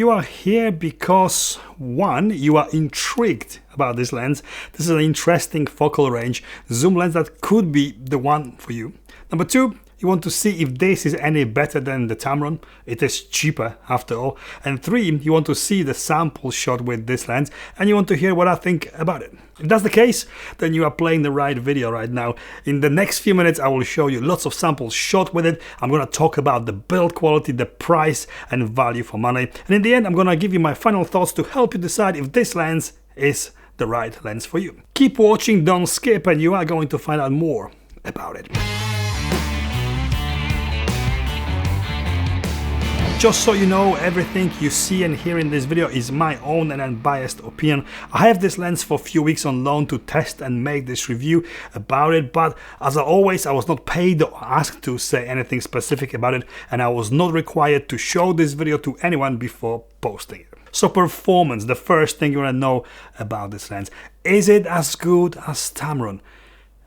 You are here because, one, you are intrigued about this lens. This is an interesting focal range zoom lens that could be the one for you. Number two, you want to see if this is any better than the Tamron. It is cheaper after all. And three, you want to see the sample shot with this lens and you want to hear what I think about it. If that's the case, then you are playing the right video right now. In the next few minutes, I will show you lots of samples shot with it. I'm going to talk about the build quality, the price and value for money. And in the end, I'm going to give you my final thoughts to help you decide if this lens is the right lens for you. Keep watching, don't skip, and you are going to find out more about it. Just so you know, everything you see and hear in this video is my own and unbiased opinion. I have this lens for a few weeks on loan to test and make this review about it, but as always, I was not paid or asked to say anything specific about it, and I was not required to show this video to anyone before posting it. So performance, the first thing you want to know about this lens. Is it as good as Tamron?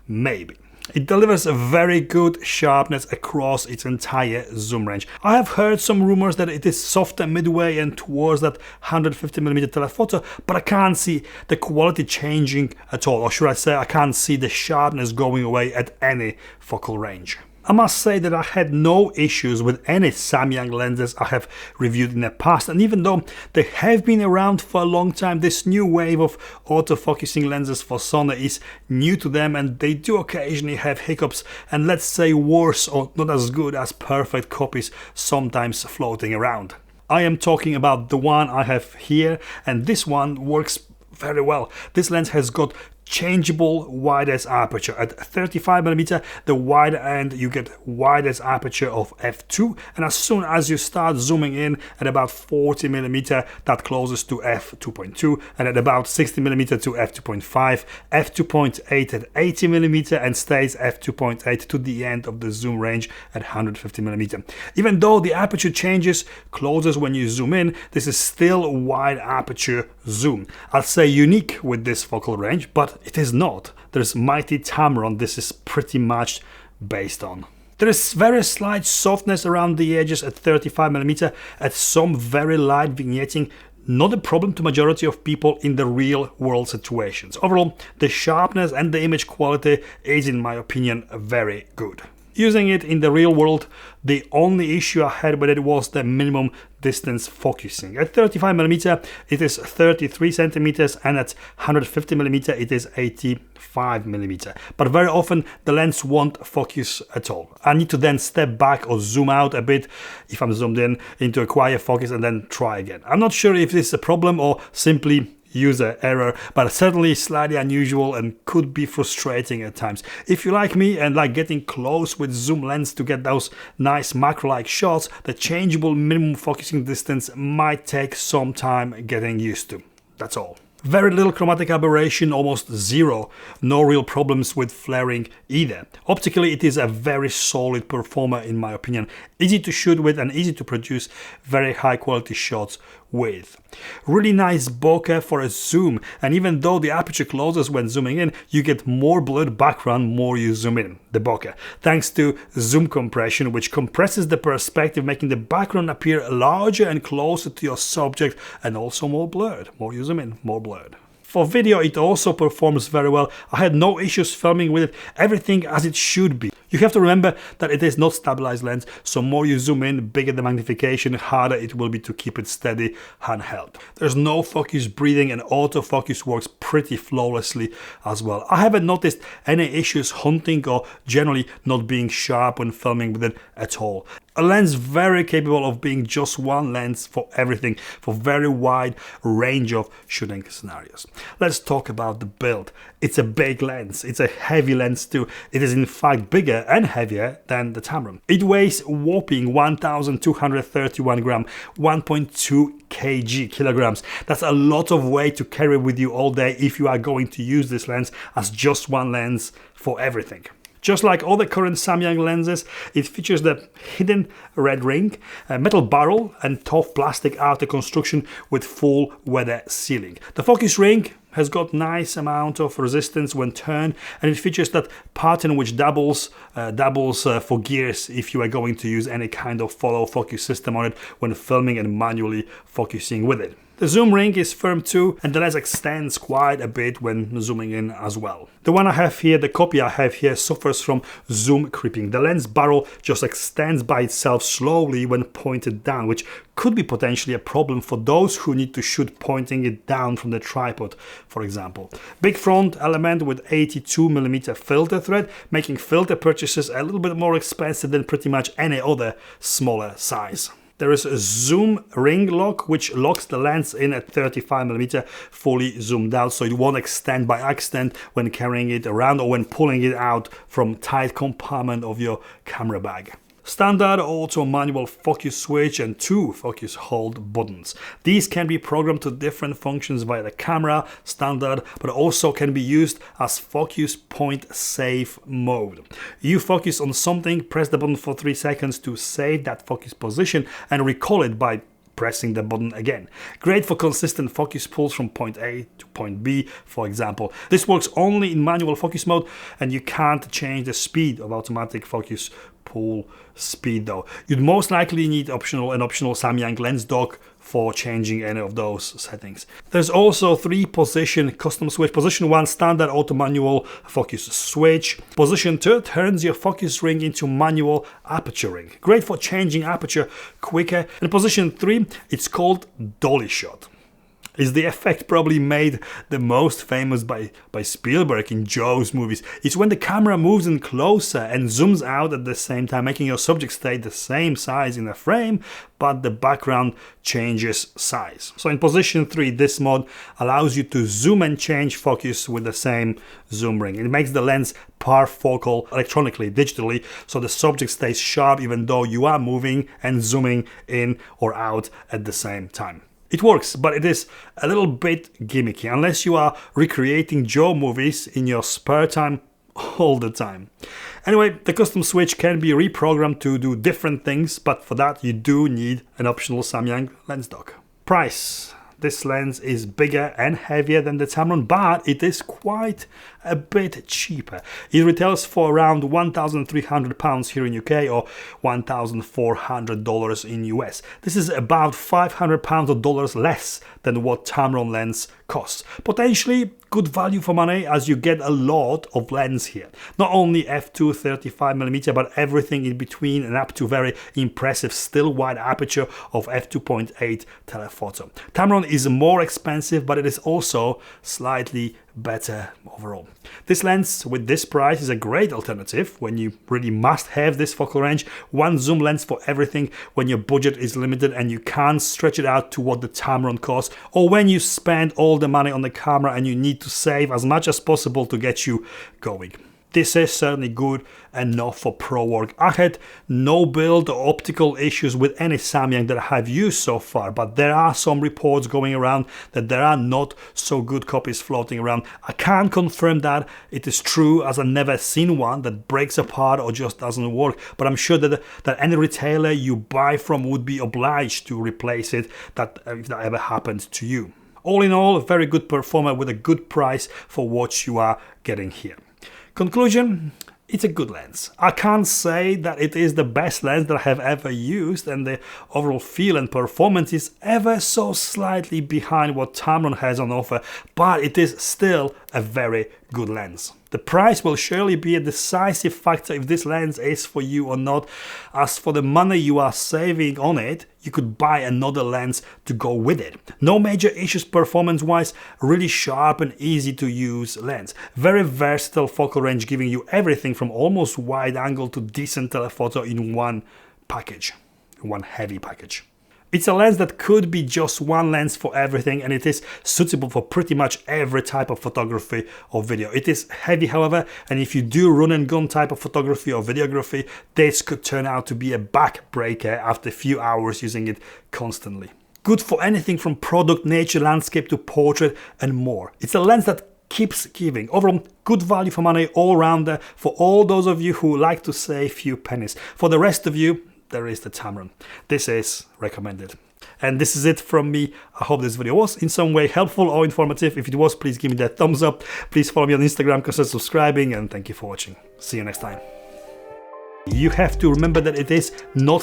Maybe. It delivers a very good sharpness across its entire zoom range. I have heard some rumors that it is softer midway and towards that 150mm telephoto, but I can't see the quality changing at all, or should I say I can't see the sharpness going away at any focal range. I must say that I had no issues with any Samyang lenses I have reviewed in the past, and even though they have been around for a long time, this new wave of autofocusing lenses for Sony is new to them and they do occasionally have hiccups and, let's say, worse or not as good as perfect copies sometimes floating around. I am talking about the one I have here, and this one works very well. This lens has got changeable widest aperture. At 35mm, the wider end, you get widest aperture of f2, and as soon as you start zooming in at about 40mm, that closes to f2.2, and at about 60mm to f2.5, f2.8 at 80mm, and stays f2.8 to the end of the zoom range at 150mm. Even though the aperture changes, closes when you zoom in, this is still wide aperture zoom. I'll say unique with this focal range, but it is not. There's mighty Tamron this is pretty much based on. There is very slight softness around the edges at 35mm at some very light vignetting. Not a problem to majority of people in the real world situations. Overall, the sharpness and the image quality is, in my opinion, very good. Using it in the real world, the only issue I had with it was the minimum distance focusing. At 35mm, it is 33 centimeters, and at 150mm, it is 85mm. But very often, the lens won't focus at all. I need to then step back or zoom out a bit if I'm zoomed in into acquire focus and then try again. I'm not sure if this is a problem or simply user error, but certainly slightly unusual and could be frustrating at times. If you like me and like getting close with zoom lens to get those nice macro-like shots, the changeable minimum focusing distance might take some time getting used to. That's all. Very little chromatic aberration, almost zero. No real problems with flaring either. Optically, it is a very solid performer in my opinion. Easy to shoot with and easy to produce very high quality shots with. Really nice bokeh for a zoom, and even though the aperture closes when zooming in, you get more blurred background more you zoom in, the bokeh, thanks to zoom compression, which compresses the perspective, making the background appear larger and closer to your subject, and also more blurred. More you zoom in, more blurred. For video, it also performs very well. I had no issues filming with it, everything as it should be. You have to remember that it is not stabilized lens, so more you zoom in, bigger the magnification, harder it will be to keep it steady handheld. There's no focus breathing and autofocus works pretty flawlessly as well. I haven't noticed any issues hunting or generally not being sharp when filming with it at all. A lens very capable of being just one lens for everything, for very wide range of shooting scenarios. Let's talk about the build. It's a big lens, it's a heavy lens too. It is in fact bigger and heavier than the Tamron. It weighs whopping 1,231 grams, 1.2 kilograms. That's a lot of weight to carry with you all day if you are going to use this lens as just one lens for everything. Just like all the current Samyang lenses, it features the hidden red ring, a metal barrel and tough plastic outer construction with full weather sealing. The focus ring, has got nice amount of resistance when turned, and it features that pattern which doubles for gears if you are going to use any kind of follow focus system on it when filming and manually focusing with it. The zoom ring is firm too, and the lens extends quite a bit when zooming in as well. The one I have here, the copy I have here, suffers from zoom creeping. The lens barrel just extends by itself slowly when pointed down, which could be potentially a problem for those who need to shoot pointing it down from the tripod, for example. Big front element with 82mm filter thread, making filter purchases a little bit more expensive than pretty much any other smaller size. There is a zoom ring lock which locks the lens in at 35mm fully zoomed out, so it won't extend by accident when carrying it around or when pulling it out from tight compartment of your camera bag. Standard auto manual focus switch and 2 focus hold buttons. These can be programmed to different functions via the camera, standard, but also can be used as focus point save mode. You focus on something, press the button for 3 seconds to save that focus position and recall it by pressing the button again. Great for consistent focus pulls from point A to point B, for example. This works only in manual focus mode, and you can't change the speed of automatic focus pull speed though. You'd most likely need an optional Samyang lens dock for changing any of those settings. There's also 3 position custom switch. Position 1, standard auto manual focus switch. Position 2 turns your focus ring into manual aperture ring. Great for changing aperture quicker. And position 3, it's called dolly shot. Is the effect probably made the most famous by Spielberg in Jaws movies. It's when the camera moves in closer and zooms out at the same time, making your subject stay the same size in the frame, but the background changes size. So in position 3, this mode allows you to zoom and change focus with the same zoom ring. It makes the lens parfocal electronically, digitally, so the subject stays sharp even though you are moving and zooming in or out at the same time. It works, but it is a little bit gimmicky, unless you are recreating Jaws movies in your spare time all the time. Anyway, the custom switch can be reprogrammed to do different things, but for that you do need an optional Samyang lens dock. Price. This lens is bigger and heavier than the Tamron, but it is quite a bit cheaper. It retails for around £1,300 here in UK or $1,400 in US. This is about £500 or dollars less than what Tamron lens costs. Potentially good value for money, as you get a lot of lens here. Not only f2 35mm, but everything in between and up to very impressive still wide aperture of f2.8 telephoto. Tamron is more expensive, but it is also slightly better overall. This lens with this price is a great alternative when you really must have this focal range. One zoom lens for everything when your budget is limited and you can't stretch it out to what the Tamron costs, or when you spend all the money on the camera and you need to save as much as possible to get you going. This is certainly good enough for pro work. I had no build or optical issues with any Samyang that I have used so far, but there are some reports going around that there are not so good copies floating around. I can't confirm that it is true, as I've never seen one that breaks apart or just doesn't work, but I'm sure that any retailer you buy from would be obliged to replace it if that ever happened to you. All in all, a very good performer with a good price for what you are getting here. Conclusion, it's a good lens. I can't say that it is the best lens that I have ever used, and the overall feel and performance is ever so slightly behind what Tamron has on offer, but it is still a very good lens. The price will surely be a decisive factor if this lens is for you or not. As for the money you are saving on it, you could buy another lens to go with it. No major issues performance-wise, really sharp and easy to use lens. Very versatile focal range, giving you everything from almost wide angle to decent telephoto in one package, one heavy package. It's a lens that could be just one lens for everything, and it is suitable for pretty much every type of photography or video. It is heavy, however, and if you do run and gun type of photography or videography, this could turn out to be a backbreaker after a few hours using it constantly. Good for anything from product, nature, landscape to portrait and more. It's a lens that keeps giving. Overall, good value for money all rounder for all those of you who like to save a few pennies. For the rest of you, there is the Tamron. This is recommended. And this is it from me. I hope this video was in some way helpful or informative. If it was, please give me that thumbs up. Please follow me on Instagram, consider subscribing, and thank you for watching. See you next time. You have to remember that it is not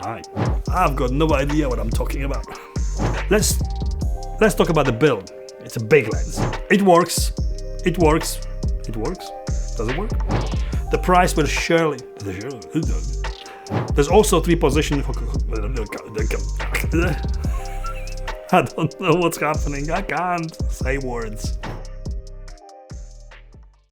I've got no idea what I'm talking about. Let's talk about the build. It's a big lens. It works. It works. It works. Does it work? The price will surely. There's also 3 positions for. I don't know what's happening. I can't say words.